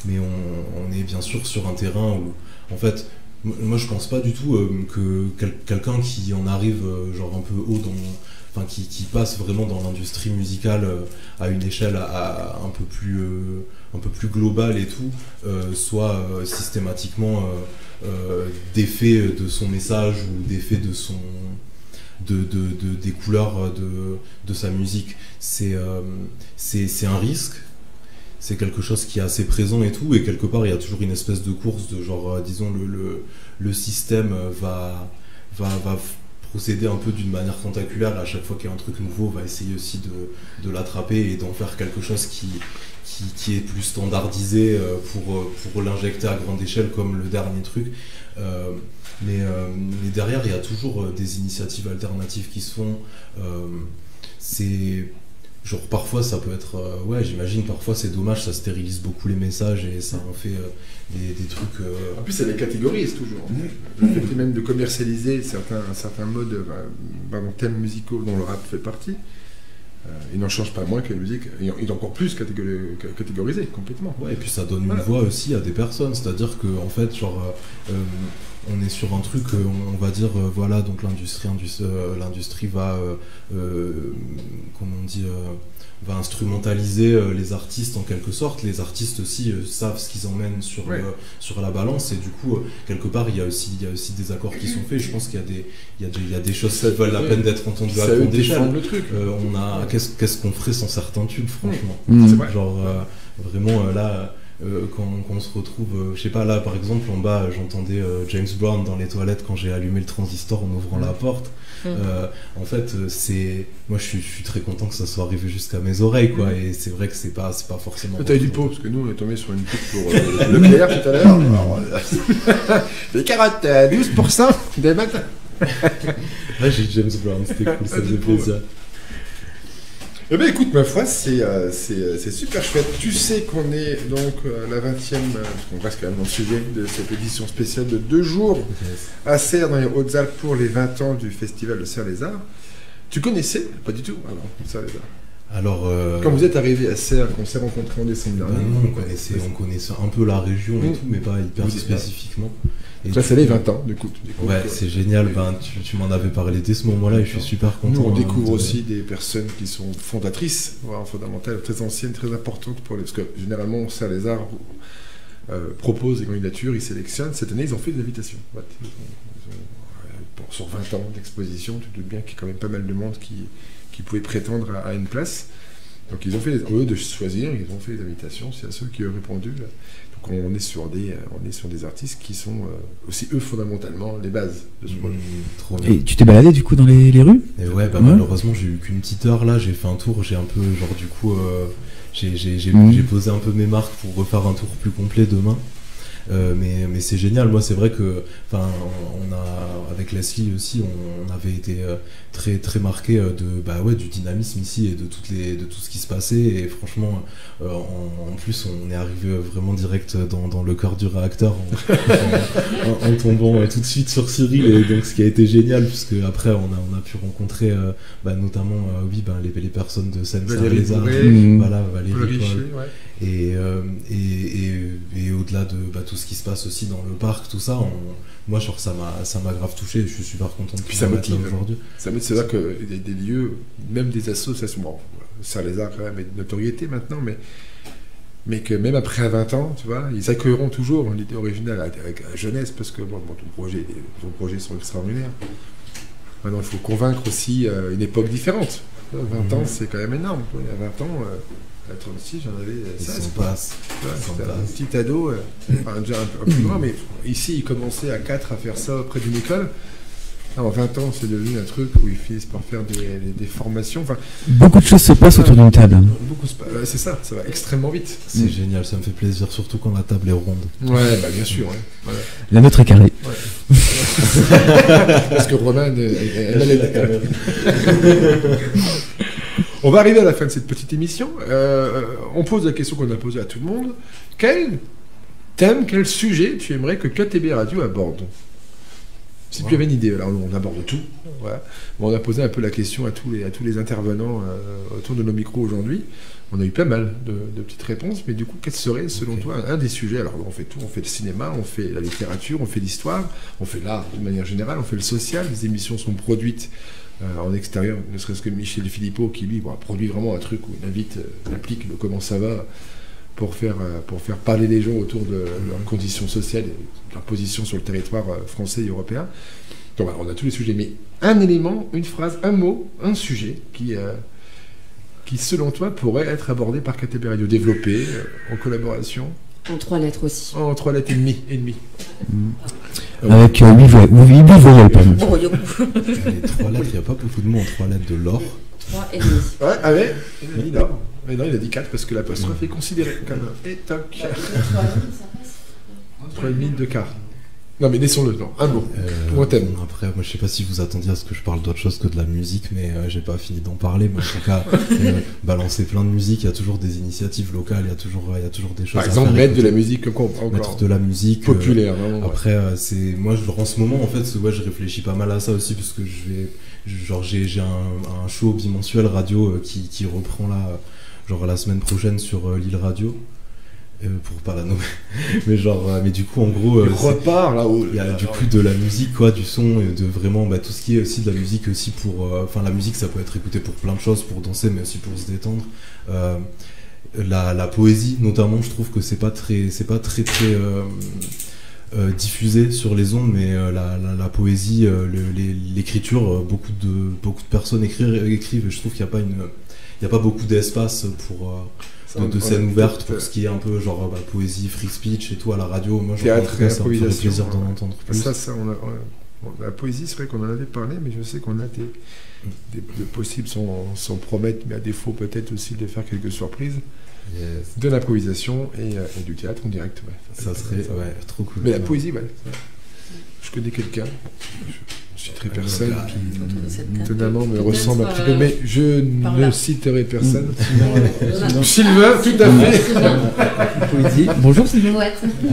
mais on est bien sûr sur un terrain où, en fait, moi je pense pas du tout que quelqu'un qui en arrive genre un peu haut qui passe vraiment dans l'industrie musicale à une échelle un peu plus globale et tout, soit systématiquement d'effet de son message ou d'effet des couleurs de sa musique. C'est un risque, c'est quelque chose qui est assez présent et tout, et quelque part il y a toujours une espèce de course de genre, disons, le système va procéder un peu d'une manière tentaculaire, à chaque fois qu'il y a un truc nouveau, va essayer aussi de l'attraper et d'en faire quelque chose qui est plus standardisé pour l'injecter à grande échelle comme le dernier truc. Mais derrière, il y a toujours des initiatives alternatives qui se font. C'est genre parfois ça peut être j'imagine parfois c'est dommage, ça stérilise beaucoup les messages et ça en fait des trucs. En plus, ça les catégorise toujours. Le fait même de commercialiser certains modes, thèmes musicaux dont le rap fait partie. Il n'en change pas moins que la musique, il est encore plus catégorisé complètement. Ouais, et puis ça donne une voix aussi à des personnes, c'est-à-dire que en fait, genre, on est sur un truc, on va dire, voilà, donc l'industrie va, comment on dit, va instrumentaliser les artistes en quelque sorte. Les artistes aussi savent ce qu'ils emmènent sur la balance, et du coup, quelque part, il y a aussi des accords qui sont faits. Je pense qu'il y a des choses qui valent la peine d'être entendues à grande échelle. Qu'est-ce qu'on ferait sans certains tubes, franchement. Genre, vraiment, là... quand on se retrouve, je sais pas, là par exemple en bas j'entendais James Brown dans les toilettes quand j'ai allumé le transistor en ouvrant la porte. En fait moi je suis très content que ça soit arrivé jusqu'à mes oreilles, quoi, et c'est vrai que c'est pas forcément... T'as eu du pot, parce que nous on est tombé sur une pub pour Leclerc tout à l'heure. Les carottes 12% des matins. Là j'ai James Brown, c'était cool, ça faisait plaisir. Eh bien écoute, ma foi, c'est super chouette. Tu sais qu'on est donc à la 20e, parce qu'on reste quand même dans le sujet de cette édition spéciale de 2 jours à Serres, dans les Hautes-Alpes, pour les 20 ans du festival de Serres-les-Arts. Tu connaissais? Pas du tout, alors, Serres-les-Arts. Alors, quand vous êtes arrivé à Serres, qu'on s'est rencontrés en décembre dernier. Non, on connaissait un peu la région et tout, mais pas hyper spécifiquement. Et là, c'est les 20 ans, du coup. Ouais, c'est génial. Tu m'en avais parlé dès ce moment-là et je suis super content. Nous, on découvre aussi des personnes qui sont fondatrices, voire fondamentales, très anciennes, très importantes pour les... Parce que généralement, Serres-les-Arts propose des candidatures, ils sélectionnent. Cette année, ils ont fait des invitations. Sur 20 ans d'exposition, tu te doutes bien qu'il y a quand même pas mal de monde qui pouvait prétendre à une place. Donc ils ont fait, eux, de choisir, ils ont fait des invitations, c'est à ceux qui ont répondu. Là. Donc on est sur des artistes qui sont aussi, eux, fondamentalement, les bases de ce projet. Et tu t'es baladé, du coup, dans les rues? Et ouais, malheureusement, j'ai eu qu'une petite heure, là, j'ai fait un tour, j'ai un peu, genre, du coup, j'ai posé un peu mes marques pour refaire un tour plus complet demain. Mais c'est génial. Moi, c'est vrai que, enfin, avec Leslie aussi, on avait été très très marqué du dynamisme ici et de tout ce qui se passait. Et franchement, en plus, on est arrivé vraiment direct dans le cœur du réacteur en tombant tout de suite sur Cyril. Et donc, ce qui a été génial, puisque après, on a pu rencontrer notamment les personnes de Serres-les-Arts, Valérie, et au-delà de tout ce qui se passe aussi dans le parc, tout ça, moi genre ça m'a grave touché, et je suis super content de ça motive aujourd'hui. Ça motive, c'est vrai que des lieux, même des associations, bon, Serres-les-Arts quand même est de notoriété maintenant, mais que même après 20 ans, tu vois, ils accueilleront toujours l'idée originale avec la jeunesse, parce que ton projet sont extraordinaires. Maintenant, il faut convaincre aussi une époque différente. 20 ans, c'est quand même énorme. Il y a 20 ans... À 36, j'en avais 16. C'était un petit ado, déjà un peu plus grand, mais ici, il commençait à 4 à faire ça auprès d'une école. En 20 ans, c'est devenu un truc où ils finissent par faire des formations. Enfin, beaucoup de choses se passent autour d'une table. C'est ça va extrêmement vite. C'est génial, ça me fait plaisir, surtout quand la table est ronde. Ouais, bien sûr. Ouais. Voilà. La nôtre est carrée. Ouais. Parce que Romain, elle a la caméra. On va arriver à la fin de cette petite émission. On pose la question qu'on a posée à tout le monde. Quel thème, quel sujet tu aimerais que KTB Radio aborde? Si tu avais une idée, alors on aborde tout. Voilà. Bon, on a posé un peu la question à tous les intervenants autour de nos micros aujourd'hui. On a eu pas mal de petites réponses, mais du coup, quel serait, selon toi, un des sujets? Alors, on fait tout, on fait le cinéma, on fait la littérature, on fait l'histoire, on fait l'art de manière générale, on fait le social. Les émissions sont produites en extérieur, ne serait-ce que Michel Philippot, qui lui produit vraiment un truc où il implique le comment ça va pour faire parler les gens autour de leurs conditions sociales et de leur position sur le territoire français et européen. Donc on a tous les sujets, mais un élément, une phrase, un mot, un sujet qui selon toi pourrait être abordé par KTB Radio, développé en collaboration. En 3 lettres aussi. En 3 lettres et demie. Avec 8 voyelles, pardon. Les 3 lettres, il n'y a pas beaucoup de mots en 3 lettres de l'or. 3 et demi. Ouais, avec l'or. Mais non, il a dit 4 parce que l'apostrophe est considérée comme un étoc. 3,5 de quart. Non, mais laissons-le, non. Un mot. Ou un thème. Après, moi, je sais pas si vous attendiez à ce que je parle d'autre chose que de la musique, mais j'ai pas fini d'en parler. Mais en tout cas, balancer plein de musique, il y a toujours des initiatives locales, il y a toujours des choses. Par exemple, mettre de la musique mettre de la musique populaire. Vraiment, après, moi, en ce moment, en fait, je réfléchis pas mal à ça aussi, parce que j'ai un show bimensuel radio qui reprend là, genre la semaine prochaine sur Lille Radio. pour pas la nommer, mais genre, mais du coup en gros, il repart là-haut. Il y a du coup de la musique, quoi, du son, et de vraiment tout ce qui est aussi de la musique aussi pour, la musique ça peut être écouté pour plein de choses, pour danser, mais aussi pour se détendre. La poésie, notamment, je trouve que c'est pas très diffusé sur les ondes, mais la poésie, l'écriture, beaucoup de personnes écrivent, et je trouve qu'il n'y a pas beaucoup d'espace pour de scènes ouvertes pour ce qui est un peu genre poésie, free speech et tout à la radio. Moi, ça me ferait plaisir d'en entendre plus. La poésie, c'est vrai qu'on en avait parlé, mais je sais qu'on a des possibles sans promettre, mais à défaut peut-être aussi de faire quelques surprises. Yes. De l'improvisation et du théâtre en direct. Ouais. Ça serait trop cool. Mais la poésie, je connais quelqu'un, je citerai personne, qui étonnamment me ressemble un petit peu, mais je ne citerai personne. Sylvain, tout à fait. Poésie. Bonjour Sylvain.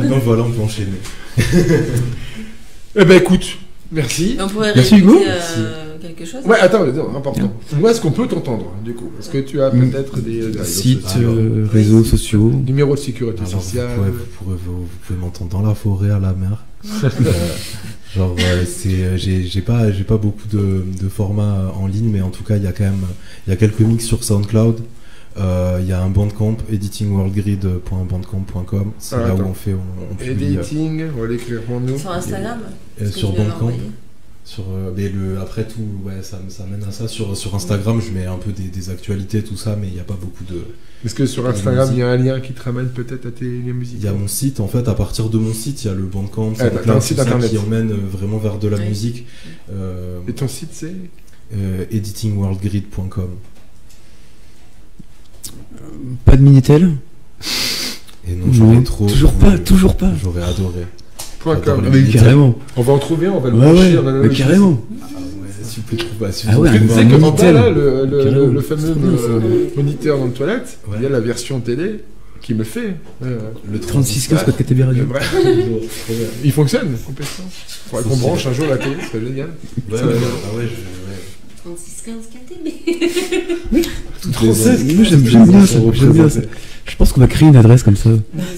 Donc voilà, on peut enchaîner. Eh ben écoute, merci. On pourrait merci Hugo. Quelque chose. Ouais, attends, important. Où est-ce qu'on peut t'entendre, du coup? Est-ce que tu as peut-être des sites, réseaux sociaux, numéro de sécurité sociale? Vous pouvez m'entendre dans la forêt, à la mer. Genre, j'ai pas beaucoup de formats en ligne, mais en tout cas, il y a quelques mix sur SoundCloud. Il y a un Bandcamp, editingworldgrid.bandcamp.com. C'est là où on publie. Editing, on va l'écrire pour nous. Sur Instagram. Sur Bandcamp. Après tout, ça mène à ça. Sur Instagram, je mets un peu des actualités, tout ça, mais il n'y a pas beaucoup de. Est-ce que sur Instagram, il y a un lien qui te ramène peut-être à tes musiques? Il y a mon site, en fait, à partir de mon site, il y a le Bandcamp, un site internet qui emmène vraiment vers de la musique. Et ton site, c'est editingworldgrid.com. Pas de Minitel? Et non, j'aurais trop. Toujours pas. J'aurais adoré. Mais carrément. On va en trouver un, on va le brancher. Mais carrément. Si vous pouvez trouver. Tu sais que en bas, là, le fameux moniteur dans les toilettes, il y a la version télé qui me fait. Le 3615 code KTB Radio. Il fonctionne complètement. Il faudrait qu'on branche un jour la télé, c'est génial. 3615 KTB. Moi j'aime bien ça. Je pense qu'on va créer une adresse comme ça.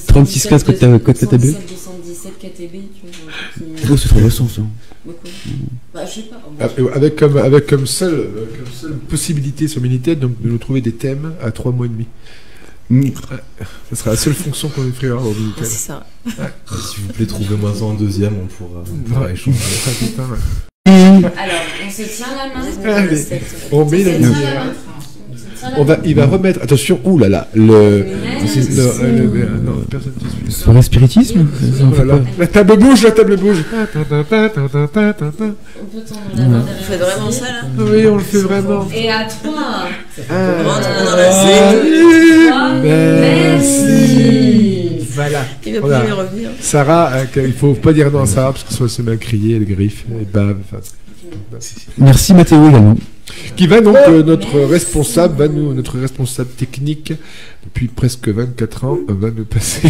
3615 code KTB. 217 KTB, tu vois. Oh, c'est trop récent ça. Bah, je sais Avec pas. comme seule possibilité sur Minitel de nous trouver des thèmes à 3 mois et demi. Ça sera la seule fonction qu'on offrira au Minitel. C'est ça. S'il vous plaît, trouvez-moi ça en deuxième, on pourra échanger. Alors, on se tient la main. Allez, on met la lumière. Il va remettre. Attention, oulala. Non, personne ne suit. Soirée spiritisme. La table bouge, On peut tendre la main. Vous faites vraiment ça là? Oui, on le fait vraiment. Et à 3. Rentre dans la scène. Merci. Voilà. Il va plus jamais revenir. Sarah, il faut pas dire non à Sarah parce que soit elle se met à crier, elle griffe, elle bave. Merci Mathéo également. Qui va donc notre responsable technique depuis presque 24 ans va nous passer.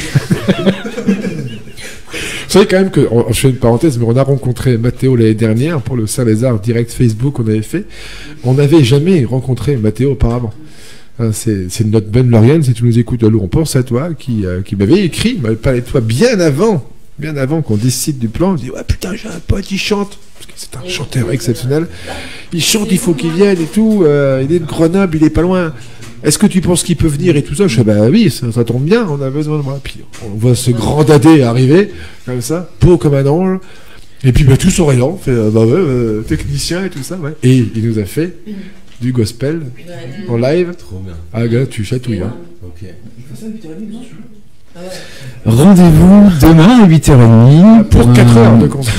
Vous savez quand même que, je fais une parenthèse, mais on a rencontré Mathéo l'année dernière pour le Saint-Lézard direct Facebook qu'on avait fait. On n'avait jamais rencontré Mathéo auparavant. C'est notre Ben Lauriane, si tu nous écoutes, on pense à toi, qui m'avait écrit, m'avait parlé de toi bien avant qu'on décide du plan. On dit ouais putain, j'ai un pote, il chante. C'est un chanteur exceptionnel. Il chante, il faut qu'il vienne et tout. Il est de Grenoble, il est pas loin. Est-ce que tu penses qu'il peut venir et tout ça? Je dis bah oui, ça tombe bien, on a besoin de moi. Puis on voit ce grand dadé arriver, comme ça, beau comme un ange. Et puis tout souriant, fait technicien et tout ça, ouais. Et il nous a fait du gospel en live. Trop bien. Ah gars, tu chatouilles. Hein. Ok. Rendez-vous demain à 8h30 pour 4 heures de concert.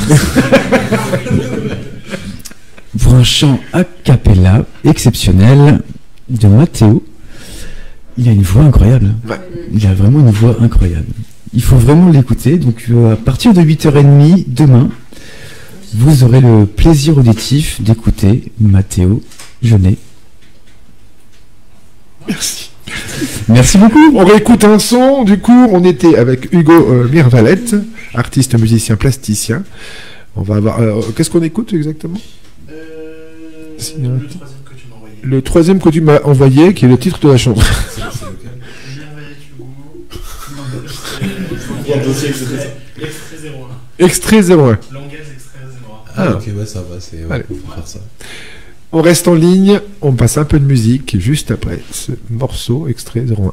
Pour un chant a cappella exceptionnel de Mathéo. Il a une voix incroyable. Ouais. Il a vraiment une voix incroyable. Il faut vraiment l'écouter. Donc à partir de 8h30 demain, vous aurez le plaisir auditif d'écouter Mathéo Jeunet. Merci. Merci beaucoup. On réécoute un son. Du coup, on était avec Hugo Mirvalette, artiste, musicien, plasticien. On va avoir. Qu'est-ce qu'on écoute exactement? Le troisième que tu m'as envoyé, qui est le titre de la chanson. dans le dossier que c'était ça. Extrait 01. Extrait 01. Langage extrait 01. Ah, ok, ouais, ça va, c'est. Allez. On peut faire ça. On reste en ligne, on passe un peu de musique juste après ce morceau, extrait 01.